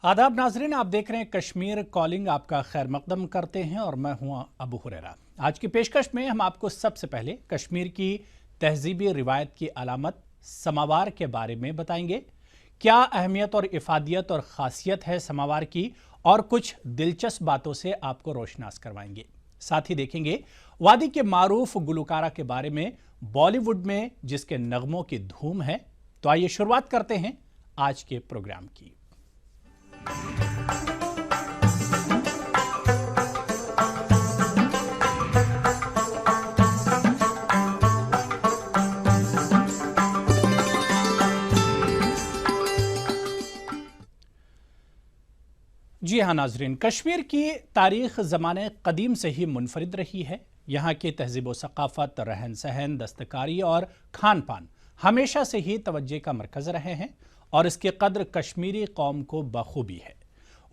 आदाब नाजरीन, आप देख रहे हैं कश्मीर कॉलिंग। आपका खैर मकदम करते हैं और मैं हूं अबू हुरैरा। आज की पेशकश में हम आपको सबसे पहले कश्मीर की तहजीबी रिवायत की अलामत समावार के बारे में बताएंगे। क्या अहमियत और इफादियत और ख़ासियत है समावार की, और कुछ दिलचस्प बातों से आपको रोशनास करवाएंगे। साथ ही देखेंगे वादी के मारूफ गुलकारा के बारे में, बॉलीवुड में जिसके नगमों की धूम है। तो आइए शुरुआत करते हैं आज के प्रोग्राम की। जी हाँ नाजरीन, कश्मीर की तारीख ज़माने कदीम से ही मुनफरिद रही है। यहाँ की तहजीब व सकाफ़त, रहन सहन, दस्तकारी और खान पान हमेशा से ही तवज्जो का मरकज़ रहे हैं, और इसकी कद्र कश्मीरी कौम को बखूबी है।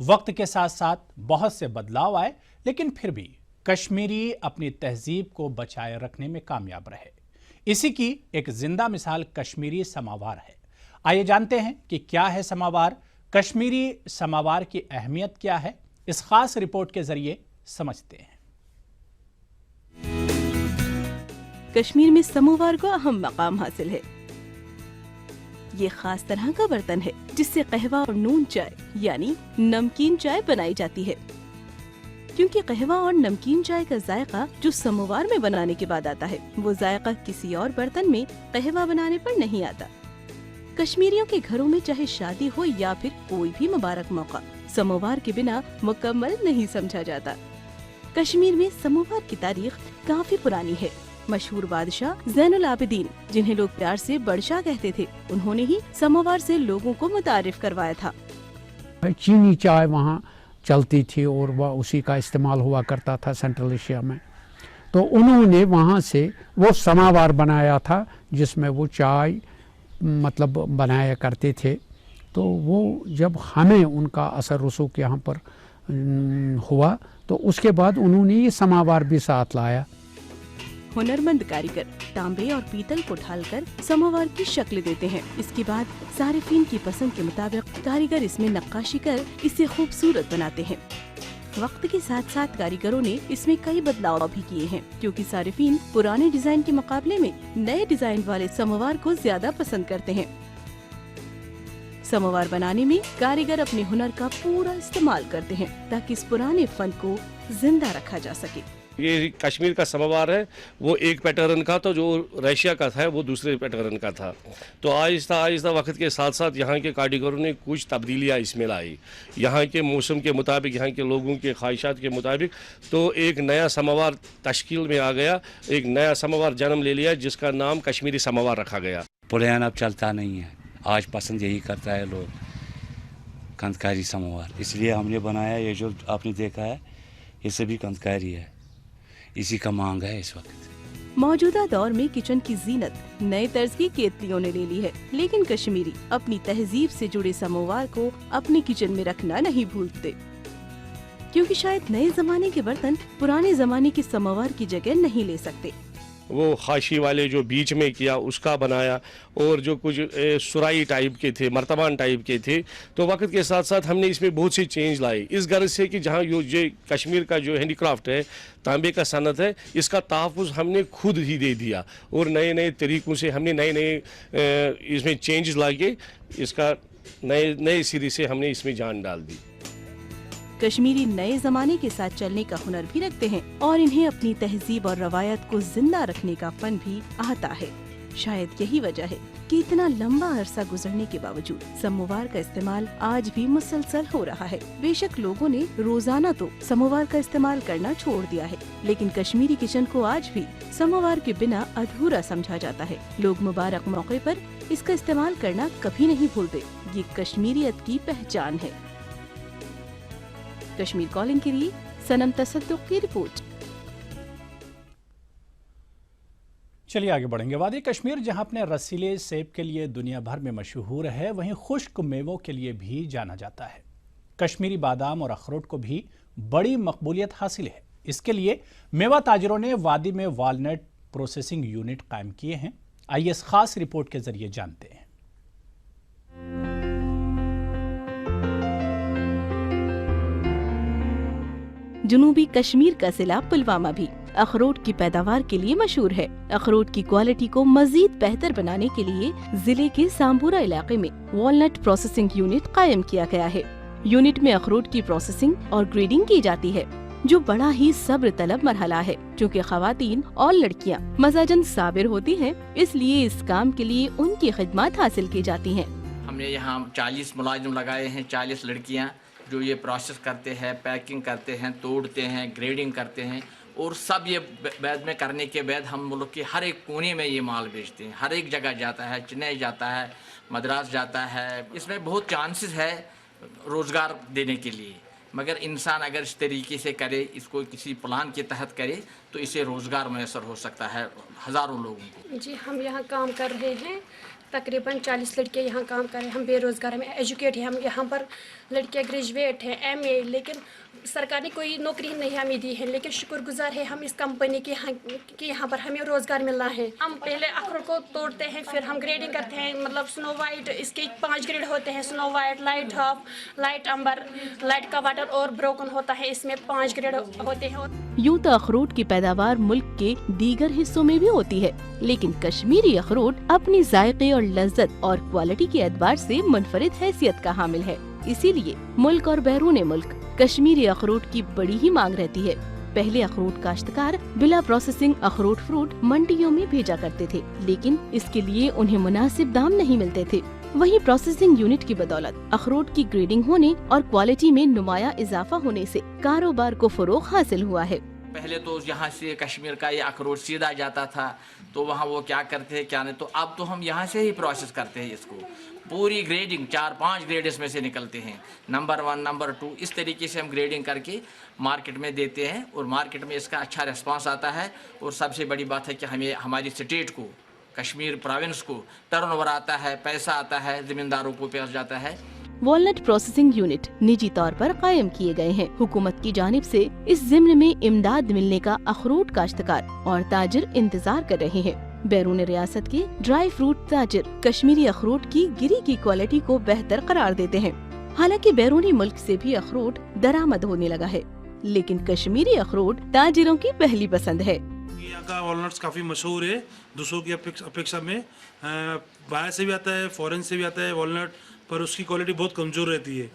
वक्त के साथ साथ बहुत से बदलाव आए, लेकिन फिर भी कश्मीरी अपनी तहजीब को बचाए रखने में कामयाब रहे। इसी की एक जिंदा मिसाल कश्मीरी समावार है। आइए जानते हैं कि क्या है समावार, कश्मीरी समावार की अहमियत क्या है। इस खास रिपोर्ट के जरिए समझते हैं। कश्मीर में समोवार को अहम मकाम हासिल है। ये खास तरह का बर्तन है जिससे कहवा और नून चाय यानी नमकीन चाय बनाई जाती है, क्योंकि कहवा और नमकीन चाय का जायका जो समोवार में बनाने के बाद आता है, वो जायका किसी और बर्तन में कहवा बनाने पर नहीं आता। कश्मीरियों के घरों में चाहे शादी हो या फिर कोई भी मुबारक मौका, समोवार के बिना मुकम्मल नहीं समझा जाता। कश्मीर में समोवार की तारीख काफी पुरानी है। मशहूर बादशाह ज़ैनुल आबिदीन, जिन्हें लोग प्यार से बड़शाह कहते थे, उन्होंने ही समोवार से लोगों को मुतारिफ करवाया था। चीनी चाय वहाँ चलती थी और वह उसी का इस्तेमाल हुआ करता था सेंट्रल एशिया में। तो उन्होंने वहाँ से वो समावार बनाया था जिसमें वो चाय मतलब बनाया करते थे। तो वो जब हमें उनका असर रसूख यहाँ पर हुआ, तो उसके बाद उन्होंने ये समावार भी साथ लाया। हुनरमंद कारीगर तांबे और पीतल को ढालकर समोवार की शक्ल देते हैं। इसके बाद सारिफीन की पसंद के मुताबिक कारीगर इसमें नक्काशी कर इसे खूबसूरत बनाते हैं। वक्त के साथ साथ कारीगरों ने इसमें कई बदलाव भी किए हैं, क्योंकि सारिफीन पुराने डिजाइन के मुकाबले में नए डिजाइन वाले समोवार को ज्यादा पसंद करते हैं। समोवार बनाने में कारीगर अपने हुनर का पूरा इस्तेमाल करते हैं ताकि इस पुराने फन को जिंदा रखा जा सके। ये कश्मीर का समोवार है, वो एक पैटर्न का, तो जो रशिया का था वो दूसरे पैटर्न का था। तो आहिस्ता आहिस्ता वक्त के साथ साथ यहाँ के कारीगरों ने कुछ तब्दीलियाँ इसमें लाई, यहाँ के मौसम के मुताबिक, यहाँ के लोगों के ख्वाहिशात के मुताबिक। तो एक नया समोवार तश्कील में आ गया, एक नया समोवार जन्म ले लिया जिसका नाम कश्मीरी समोवार रखा गया। पुराना अब चलता नहीं है, आज पसंद यही करता है लोग, कंदकारी समोवार। इसलिए हमने बनाया, ये जो आपने देखा है ये सभी कंदकारी है, इसी का मांग है इस वक्त। मौजूदा दौर में किचन की जीनत नए तर्ज की केतलियों ने ले ली है, लेकिन कश्मीरी अपनी तहजीब से जुड़े समोवार को अपने किचन में रखना नहीं भूलते, क्योंकि शायद नए जमाने के बर्तन पुराने जमाने के समोवार की जगह नहीं ले सकते। वो खाशी वाले जो बीच में किया उसका बनाया, और जो कुछ सुराई टाइप के थे, मर्तबान टाइप के थे। तो वक्त के साथ साथ हमने इसमें बहुत सी चेंज लाई, इस गर्ज से कि जहाँ ये कश्मीर का जो हैंडीक्राफ्ट है, तांबे का सनत है, इसका तहफ़्फ़ुज़ हमने खुद ही दे दिया, और नए नए तरीक़ों से हमने नए नए इसमें चेंजेस ला के इसका नए सिरे से हमने इसमें जान डाल दी। कश्मीरी नए जमाने के साथ चलने का हुनर भी रखते हैं, और इन्हें अपनी तहजीब और रवायत को जिंदा रखने का फन भी आता है। शायद यही वजह है कि इतना लंबा अरसा गुजरने के बावजूद समोवार का इस्तेमाल आज भी मुसलसल हो रहा है। बेशक लोगों ने रोजाना तो समोवार का इस्तेमाल करना छोड़ दिया है, लेकिन कश्मीरी किचन को आज भी समोवार के बिना अधूरा समझा जाता है। लोग मुबारक मौके पर इसका इस्तेमाल करना कभी नहीं भूलते। ये कश्मीरियत की पहचान है। कश्मीर कॉलिंग के लिए सनम तसद्दुक की रिपोर्ट। चलिए आगे बढ़ेंगे। वादी कश्मीर जहां अपने रसीले सेब के लिए दुनिया भर में मशहूर है, वहीं खुश्क मेवों के लिए भी जाना जाता है। कश्मीरी बादाम और अखरोट को भी बड़ी मकबूलियत हासिल है। इसके लिए मेवा ताजरों ने वादी में वालनट प्रोसेसिंग यूनिट कायम किए हैं। आइए इस खास रिपोर्ट के जरिए जानते हैं। जनूबी कश्मीर का जिला पुलवामा भी अखरोट की पैदावार के लिए मशहूर है। अखरोट की क्वालिटी को मजीद बेहतर बनाने के लिए जिले के सांबूरा इलाके में वॉलनट प्रोसेसिंग यूनिट कायम किया गया है। यूनिट में अखरोट की प्रोसेसिंग और ग्रेडिंग की जाती है, जो बड़ा ही सब्र तलब मरहला है। चूँकि खवातीन और लड़कियाँ मजाजन साबिर होती हैं, इसलिए इस काम के लिए उनकी खिदमत हासिल की जाती हैं। हमने यहाँ 40 मुलाजिम लगाए हैं, 40 लड़कियाँ जो ये प्रोसेस करते हैं, पैकिंग करते हैं, तोड़ते हैं, ग्रेडिंग करते हैं, और सब ये बाद में करने के बाद हम मुल्क के हर एक कोने में ये माल बेचते हैं। हर एक जगह जाता है, चेन्नई जाता है, मद्रास जाता है। इसमें बहुत चांसेस है रोज़गार देने के लिए, मगर इंसान अगर इस तरीके से करे, इसको किसी प्लान के तहत करे, तो इसे रोज़गार मैसर हो सकता है हज़ारों लोगों को। जी, हम यहाँ काम कर रहे हैं, तकरीबन 40 लड़के यहाँ काम कर रहे हैं। हम बेरोज़गार, हम एजुकेट हैं, हम यहाँ पर लड़कियाँ ग्रेजुएट हैं, MA, लेकिन सरकार ने कोई नौकरी नहीं हमें दी है। लेकिन शुक्रगुजार है हम इस कंपनी के यहाँ पर हमें रोज़गार मिला है। हम पहले अखरोट को तोड़ते हैं, फिर हम ग्रेडिंग करते हैं, मतलब स्नो वाइट, इसके 5 ग्रेड होते हैं, snow white, light hop, light amber, light का वाटर और ब्रोकन होता है, इसमें 5 ग्रेड होते हैं। यूँ तो अखरोट की पैदावार मुल्क के दीगर हिस्सों में भी होती है, लेकिन कश्मीरी अखरोट अपनी जायके और लज्जत और क्वालिटी के एतबार से मुनफरिद हैसियत का हामिल है। इसीलिए मुल्क और बैरून मुल्क कश्मीरी अखरोट की बड़ी ही मांग रहती है। पहले अखरोट काश्तकार बिला प्रोसेसिंग अखरोट फ्रूट मंडियों में भेजा करते थे, लेकिन इसके लिए उन्हें मुनासिब दाम नहीं मिलते थे। वहीं प्रोसेसिंग यूनिट की बदौलत अखरोट की ग्रेडिंग होने और क्वालिटी में नुमाया इजाफा होने से कारोबार को फरोग हासिल हुआ है। पहले तो यहाँ से कश्मीर का ये अखरोट सीधा जाता था, तो वहाँ वो क्या करते हैं क्या नहीं, तो अब तो हम यहाँ से ही प्रोसेस करते हैं इसको। पूरी ग्रेडिंग 4-5 ग्रेड इसमें से निकलते हैं, नंबर 1, नंबर 2, इस तरीके से हम ग्रेडिंग करके मार्केट में देते हैं, और मार्केट में इसका अच्छा रिस्पांस आता है। और सबसे बड़ी बात है कि हमें हमारी स्टेट को, कश्मीर प्रोविंस को टर्नओवर आता है, पैसा आता है, ज़मींदारों को पैसा जाता है। वॉलनट प्रोसेसिंग यूनिट निजी तौर पर कायम किए गए हैं। हुकूमत की जानिब से इस ज़िम्न में इमदाद मिलने का अखरोट काश्तकार और ताजिर इंतजार कर रहे हैं। बैरून रियासत के ड्राई फ्रूट ताजिर कश्मीरी अखरोट की गिरी की क्वालिटी को बेहतर करार देते हैं। हालांकि बैरूनी मुल्क से भी अखरोट दरामद होने लगा है, लेकिन कश्मीरी अखरोट ताजिरों की पहली पसंद है। यहाँ का वॉलनट्स काफ़ी मशहूर है दूसरों की अपेक्षा में। बाहर से भी आता है, फॉरेन से भी आता है वॉलनट, पर उसकी क्वालिटी बहुत कमज़ोर रहती है।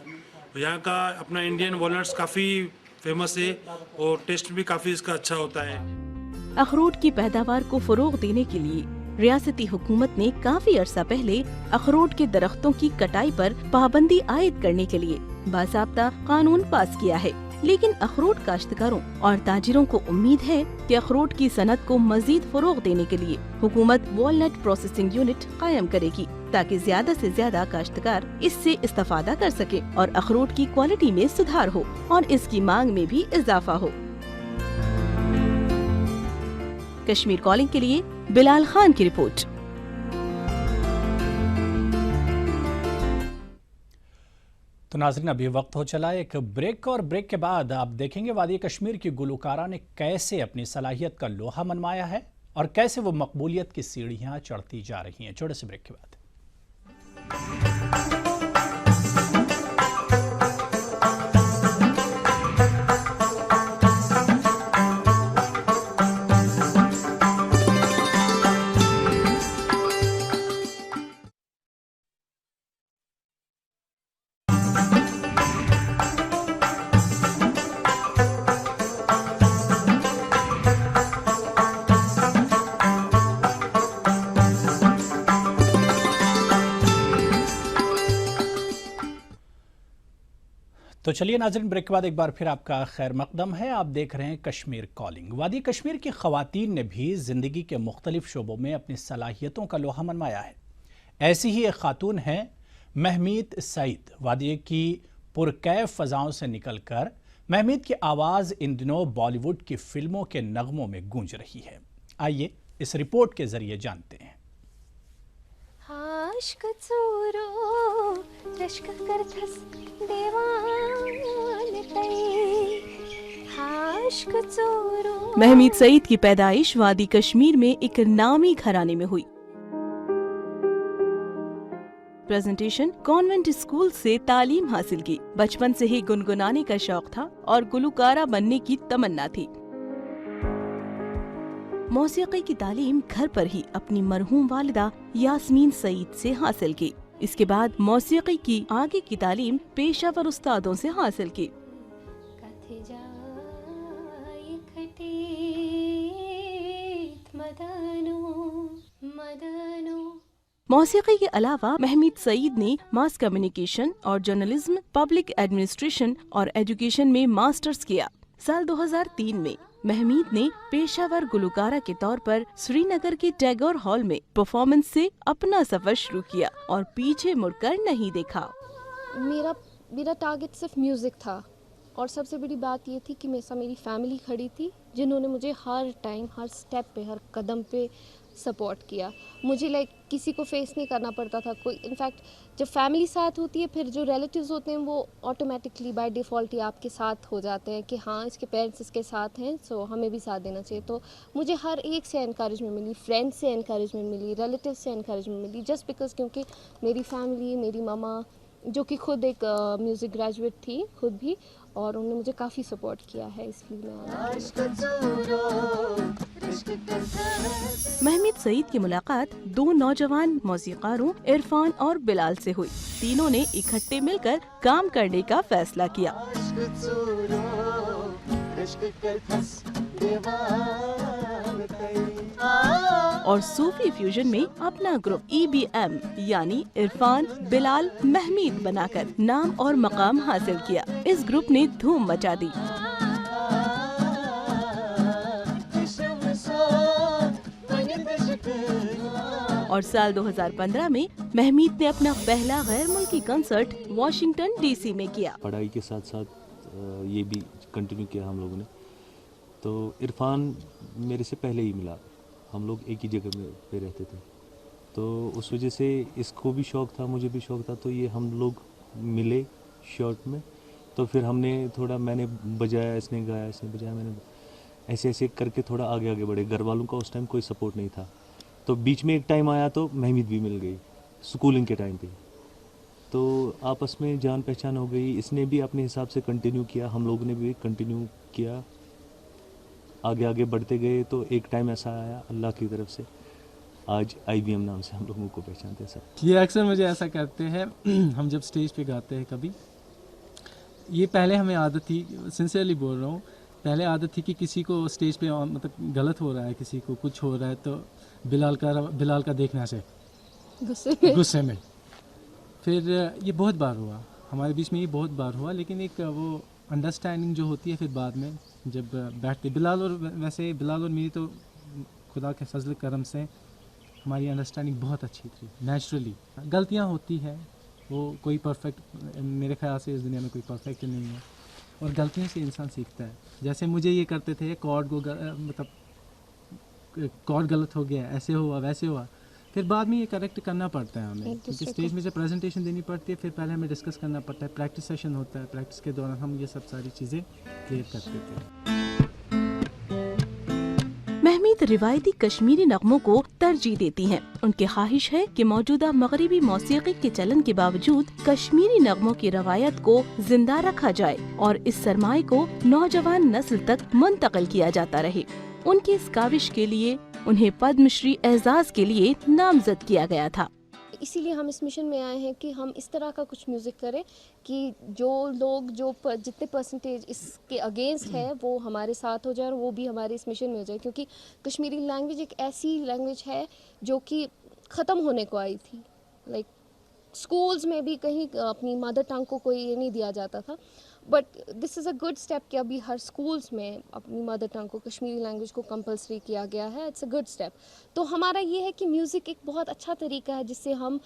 यहाँ का अपना इंडियन वॉलनट्स काफ़ी फेमस है और टेस्ट भी काफ़ी इसका अच्छा होता है। अखरोट की पैदावार को फरोग देने के लिए रियासती हुकूमत ने काफी अरसा पहले अखरोट के दरख्तों की कटाई पर पाबंदी आयद करने के लिए बाज़ाब्ता कानून पास किया है। लेकिन अखरोट काश्तकारों और ताजिरों को उम्मीद है कि अखरोट की सनत को मजीद फरोग देने के लिए हुकूमत वॉलनट प्रोसेसिंग यूनिट कायम करेगी, ताकि ज्यादा से ज्यादा काश्तकार इससे इस्तेफादा कर सके और अखरोट की क्वालिटी में सुधार हो और इसकी मांग में भी इजाफा हो। कश्मीर कॉलिंग के लिए बिलाल खान की रिपोर्ट। तो नाज़रीन, अभी वक्त हो चला एक ब्रेक, और ब्रेक के बाद आप देखेंगे वादी कश्मीर की गुलकारा ने कैसे अपनी सलाहियत का लोहा मनवाया है और कैसे वो मकबूलियत की सीढ़ियां चढ़ती जा रही हैं। छोटे से ब्रेक के बाद। तो चलिए नाज़रीन, ब्रेक के बाद एक बार फिर आपका खैर मकदम है। आप देख रहे हैं कश्मीर कॉलिंग। वादी कश्मीर की ख़वातीन ने भी ज़िंदगी के मुख्तलिफ शोबों में अपनी सलाहियतों का लोहा मनवाया है। ऐसी ही एक खातून हैं महमीद सईद। वादी की पुरकैफ फ़ज़ाओं से निकल कर महमीद की आवाज़ इन दिनों बॉलीवुड की फिल्मों के नगमों में गूंज रही है। आइए इस रिपोर्ट के ज़रिए जानते हैं। महमीद सईद की पैदाइश वादी कश्मीर में एक नामी घराने में हुई। प्रेजेंटेशन कॉन्वेंट स्कूल से तालीम हासिल की। बचपन से ही गुनगुनाने का शौक था और गुलकारा बनने की तमन्ना थी। मौसीकी की तालीम घर पर ही अपनी मरहूम वालिदा यास्मीन सईद से हासिल की। इसके बाद मौसीकी की आगे की तालीम पेशावर उस्तादों से हासिल की। मौसीकी के अलावा महमीद सईद ने मास कम्युनिकेशन और जर्नलिज्म, पब्लिक एडमिनिस्ट्रेशन और एजुकेशन में मास्टर्स किया। साल 2003 में महमीद ने पेशावर गुलकारा के तौर पर श्रीनगर के टैगोर हॉल में परफॉर्मेंस से अपना सफर शुरू किया और पीछे मुड़कर नहीं देखा। मेरा टारगेट सिर्फ म्यूज़िक था और सबसे बड़ी बात ये थी कि मेरी फैमिली खड़ी थी जिन्होंने मुझे हर टाइम, हर स्टेप पे, हर कदम पे सपोर्ट किया। मुझे किसी को फेस नहीं करना पड़ता था कोई। इनफैक्ट जब फैमिली साथ होती है फिर जो रिलेटिव्स होते हैं वो ऑटोमेटिकली बाय डिफ़ॉल्ट ही आपके साथ हो जाते हैं कि हाँ इसके पेरेंट्स इसके साथ हैं, सो हमें भी साथ देना चाहिए। तो मुझे हर एक से एनकरेजमेंट मिली, फ्रेंड्स से एनकरेजमेंट मिली, रिलेटिव से एनकरेजमेंट मिली, जस्ट बिकॉज क्योंकि मेरी फैमिली, मेरी मामा जो कि खुद एक म्यूज़िक ग्रेजुएट थी खुद भी, और उन्होंने मुझे काफ़ी सपोर्ट किया है इस फील्ड में। महमीद सईद की मुलाकात दो नौजवान मौसीकारों इरफान और बिलाल से हुई। तीनों ने इकट्ठे मिलकर काम करने का फैसला किया और सूफी फ्यूजन में अपना ग्रुप EBM यानी इरफान, बिलाल, महमीद बनाकर नाम और मकाम हासिल किया। इस ग्रुप ने धूम मचा दी। और साल 2015 में महमीद ने अपना पहला गैर मुल्की कंसर्ट वाशिंगटन DC में किया। पढ़ाई के साथ साथ ये भी कंटिन्यू किया हम लोगों ने। तो इरफान मेरे से पहले ही मिला, हम लोग एक ही जगह में पे रहते थे, तो उस वजह से इसको भी शौक़ था, मुझे भी शौक़ था, तो ये हम लोग मिले शॉर्ट में। तो फिर हमने थोड़ा, मैंने बजाया, इसने गाया, इसने बजाया, मैंने ऐसे ऐसे करके थोड़ा आगे आगे बढ़े। घर वालों का उस टाइम कोई सपोर्ट नहीं था, तो बीच में एक टाइम आया तो महमीद भी मिल गई स्कूलिंग के टाइम पे, तो आपस में जान पहचान हो गई। इसने भी अपने हिसाब से कंटिन्यू किया, हम लोगों ने भी कंटिन्यू किया, आगे आगे बढ़ते गए। तो एक टाइम ऐसा आया अल्लाह की तरफ से, आज IBM नाम से हम लोगों को पहचानते हैं सर। ये अक्सर मुझे ऐसा करते हैं हम जब स्टेज पे गाते हैं कभी, ये पहले हमें आदत थी, सिंसियरली बोल रहा हूँ, पहले आदत थी कि किसी को स्टेज पे मतलब गलत हो रहा है, किसी को कुछ हो रहा है तो बिलाल का देखना से गुस्से में। फिर ये बहुत बार हुआ हमारे बीच में, ये बहुत बार हुआ, लेकिन एक वो अंडरस्टैंडिंग जो होती है फिर बाद में जब बैठते बिलाल और मेरी तो खुदा के फजल करम से हमारी अंडरस्टैंडिंग बहुत अच्छी थी। नेचुरली गलतियाँ होती हैं, वो कोई परफेक्ट, मेरे ख्याल से इस दुनिया में कोई परफेक्ट नहीं है, और गलतियों से इंसान सीखता है। जैसे मुझे ये करते थे, कॉर्ड को मतलब कॉर्ड गलत हो गया, ऐसे हुआ वैसे हुआ, फिर बाद में ये करेक्ट करना पड़ता है हमें, क्योंकि स्टेज में जब प्रेजेंटेशन देनी पड़ती है फिर पहले हमें डिस्कस करना पड़ता है, प्रैक्टिस सेशन होता है, प्रैक्टिस के दौरान हम ये सब सारी चीज़ें क्लियर करते थे। महमीद रिवायती कश्मीरी नगमों को तरजीह देती हैं। उनकी ख्वाहिश है कि मौजूदा मगरिबी मौसीकी के चलन के बावजूद कश्मीरी नगमों की रवायत को जिंदा रखा जाए और इस सरमाए को नौजवान नस्ल तक मुंतकिल किया जाता रहे। उनकी इस काविश के लिए उन्हें पद्मश्री एजाज के लिए नामजद किया गया था। इसीलिए हम इस मिशन में आए हैं कि हम इस तरह का कुछ म्यूज़िक करें कि जो लोग जितने परसेंटेज इसके अगेंस्ट है वो हमारे साथ हो जाए और वो भी हमारे इस मिशन में हो जाए, क्योंकि कश्मीरी लैंग्वेज एक ऐसी लैंग्वेज है जो कि ख़त्म होने को आई थी। लाइक स्कूल्स में भी कहीं अपनी मदर टंग को कोई ये नहीं दिया जाता था, but this is a good step कि अभी हर स्कूल्स में अपनी मदर टंग को, कश्मीरी लैंग्वेज को कंपलसरी किया गया है। It's a good step. तो हमारा ये है कि म्यूज़िक एक बहुत अच्छा तरीका है जिससे हम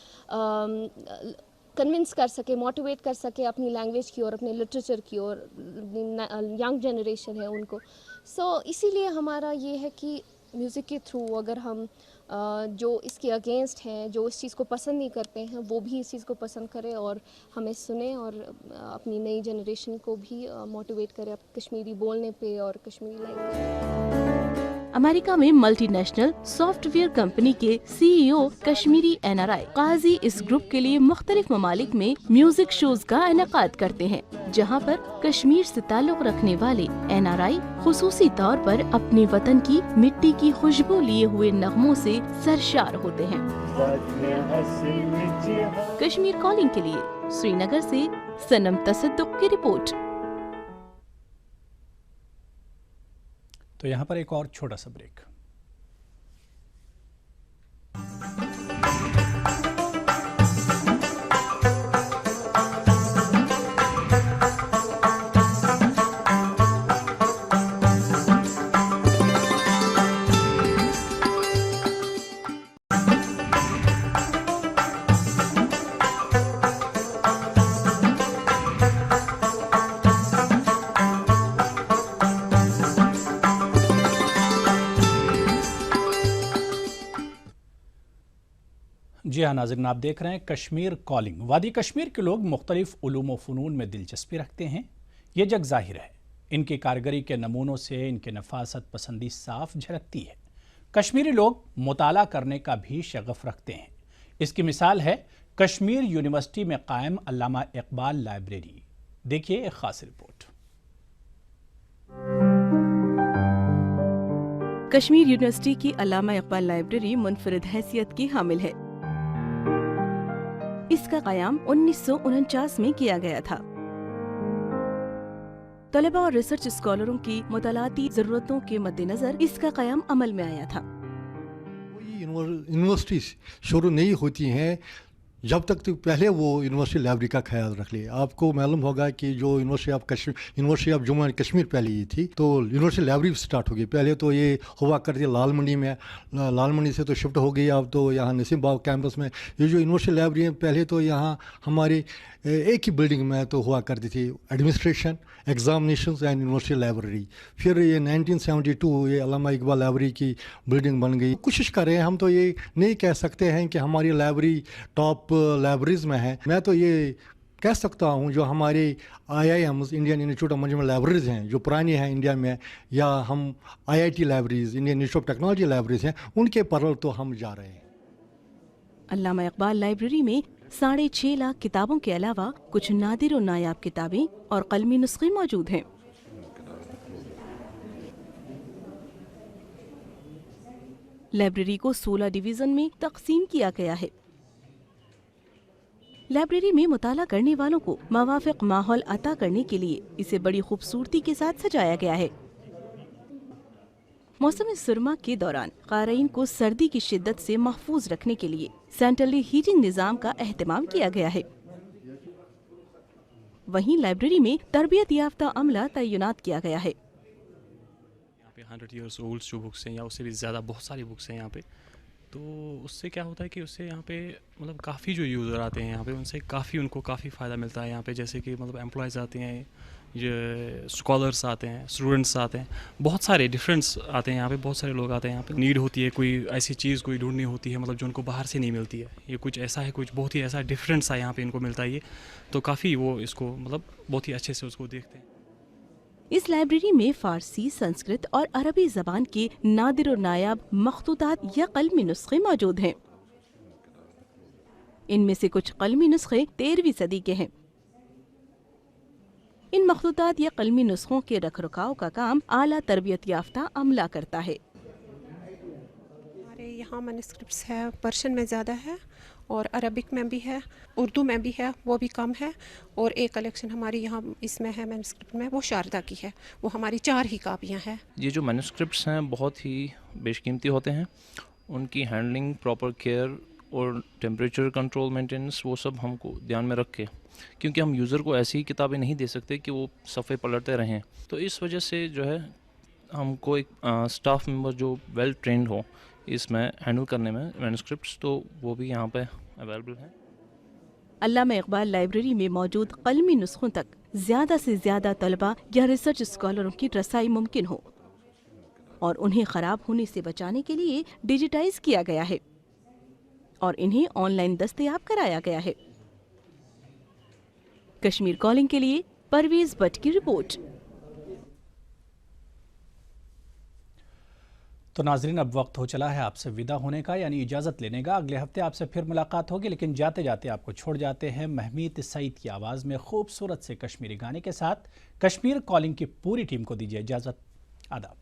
कन्विंस कर सके, मोटिवेट कर सके अपनी लैंग्वेज की और अपने लिटरेचर की और यंग जनरेशन है उनको। सो इसीलिए हमारा ये है कि म्यूज़िक के थ्रू अगर हम जो इसके अगेंस्ट हैं, जो इस चीज़ को पसंद नहीं करते हैं, वो भी इस चीज़ को पसंद करें और हमें सुने और अपनी नई जनरेशन को भी मोटिवेट करें कश्मीरी बोलने पे और कश्मीरी लैंग्वेज। अमेरिका में मल्टीनेशनल सॉफ्टवेयर कंपनी के CEO कश्मीरी NRI काजी इस ग्रुप के लिए मुख्तलिफ ममालिक में म्यूजिक शोज का इनेकाद करते हैं, जहां पर कश्मीर से ताल्लुक रखने वाले NRI खुसूसी तौर पर अपने वतन की मिट्टी की खुशबू लिए हुए नगमों से सरशार होते हैं। कश्मीर कॉलिंग के लिए श्रीनगर से सनम तसद्दुक की रिपोर्ट। तो यहाँ पर एक और छोटा सा ब्रेक। जी हाँ नाज़रीन, आप देख रहे हैं कश्मीर कॉलिंग। वादी कश्मीर के लोग मुख्तलिफ उलूम व फ़नून में दिलचस्पी रखते हैं, ये जग ज़ाहिर है। इनकी कारीगरी के नमूनों से इनके नफासत पसंदी साफ झलकती है। कश्मीरी लोग मुताला करने का भी शगफ रखते हैं। इसकी मिसाल है कश्मीर यूनिवर्सिटी में कायम अल्लामा इकबाल लाइब्रेरी। देखिए एक खास रिपोर्ट। कश्मीर यूनिवर्सिटी की अल्लामा इकबाल लाइब्रेरी मुनफरिद हैसियत की हामिल है। इसका क़याम 1949 में किया गया था। तलबा और रिसर्च स्कॉलरों की मुतालाती ज़रूरतों के मद्देनज़र इसका क़याम अमल में आया था। यूनिवर्सिटी शुरू नहीं होती हैं जब तक तो पहले वो यूनिवर्सिटी लाइब्रेरी का ख्याल रख ले। आपको मालूम होगा कि जो university of Jammu and Kashmir पहले ये थी, तो यूनिवर्सिटी लाइब्रेरी स्टार्ट हो गई। पहले तो ये हुआ करती लाल मंडी में, लाल मंडी से तो शिफ्ट हो गई अब तो यहाँ नसीम बाग कैंपस में। ये जो यूनिवर्सिटी लाइब्रेरी है पहले तो यहाँ हमारी एक ही बिल्डिंग में तो हुआ करती थी, administration, examinations and university library. फिर ये 1972 ये अल्लामा इकबाल लाइब्रेरी की बिल्डिंग बन गई। कोशिश कर रहे हैं, हम तो ये नहीं कह सकते हैं कि हमारी लाइब्रेरी टॉप लाइब्रेरीज में है। मैं तो ये कह सकता हूँ जो हमारे IIMs Indian institute of management libraries हैं जो पुरानी हैं इंडिया में, या हम IIT libraries, Indian institute of technology libraries हैं, उनके पर तो हम जा रहे हैं। अल्लामा इकबाल लाइब्रेरी में 6.5 लाख किताबों के अलावा कुछ नादिर और नायाब किताबें और कलमी नुस्खे मौजूद हैं। लाइब्रेरी को 16 डिवीजन में तकसीम किया गया है। लाइब्रेरी में मुताला करने वालों को मवाफिक माहौल अता करने के लिए इसे बड़ी खूबसूरती के साथ सजाया गया है। मौसम सुरमा के दौरान क़ारीन को सर्दी की शिद्दत से महफूज रखने के लिए सेंट्रली हीटिंग निज़ाम का एहतमाम किया गया है। वहीं लाइब्रेरी में तरबियत याफ्ता अमला तैनात किया गया है। यहाँ पे 100 ईयर्स ओल्ड जो बुक्स हैं या उससे भी ज़्यादा बहुत सारी बुक्स हैं यहाँ पे, तो उससे क्या होता है कि उससे यहाँ पे मतलब काफ़ी जो यूज़र आते हैं यहाँ पे उनसे उनको काफ़ी फ़ायदा मिलता है। यहाँ पे जैसे कि मतलब एम्प्लॉयज़ आते हैं, ये स्कॉलर्स आते हैं, स्टूडेंट्स आते हैं, बहुत सारे डिफरेंस आते हैं यहाँ पे, बहुत सारे लोग आते हैं यहाँ पे। नीड होती है कोई ऐसी चीज़ कोई ढूंढनी होती है मतलब जो उनको बाहर से नहीं मिलती है, ये कुछ ऐसा है, कुछ बहुत ही ऐसा डिफरेंट सा यहाँ पे इनको मिलता है ये, तो काफ़ी वो इसको मतलब बहुत ही अच्छे से उसको देखते हैं। इस लाइब्रेरी में फारसी, संस्कृत और अरबी ज़बान के नादिर और नायाब मखतूतात या कलमी नुस्खे मौजूद हैं। इनमें से कुछ कलमी नुस्खे 13वीं सदी के हैं। इन मखतूतात या कलमी नुस्खों के रखरखाव का काम आला तरबियत याफ्ता अमला करता है। हमारे यहाँ मैन्युस्क्रिप्ट्स है, पर्शियन में ज़्यादा है और अरबिक में भी है, उर्दू में भी है, वो भी कम है। और एक कलेक्शन हमारी यहाँ इसमें है मैन्युस्क्रिप्ट में, वो शारदा की है, वो हमारी 4 ही कापियाँ हैं। ये जो मैन्युस्क्रिप्ट्स हैं बहुत ही बेशकीमती होते हैं, उनकी हैंडलिंग, प्रॉपर केयर और टेम्परेचर कंट्रोल, मेंटेनेंस, वो सब हमको ध्यान में रख के, क्योंकि हम यूज़र को ऐसी किताबें नहीं दे सकते कि वो सफ़े पलटते रहें, तो इस वजह से जो है हमको एक स्टाफ मेंबर जो वेल ट्रेंड हो इसमें हैंडल करने में मैन्युस्क्रिप्ट्स, तो वो भी यहाँ पे अवेलेबल हैं। अल्लामा इकबाल लाइब्रेरी में मौजूद कलमी नुस्खों तक ज़्यादा से ज़्यादा तलबा या रिसर्च स्कॉलरों की रसाई मुमकिन हो और उन्हें ख़राब होने से बचाने के लिए डिजिटाइज किया गया है और इन्हें ऑनलाइन दस्तयाब कराया गया है। कश्मीर कॉलिंग के लिए परवेज भट्ट की रिपोर्ट। तो नाजरीन, अब वक्त हो चला है आपसे विदा होने का, यानी इजाज़त लेने का। अगले हफ्ते आपसे फिर मुलाकात होगी, लेकिन जाते जाते आपको छोड़ जाते हैं महमीद सईद की आवाज़ में खूबसूरत से कश्मीरी गाने के साथ। कश्मीर कॉलिंग की पूरी टीम को दीजिए इजाज़त। आदाब।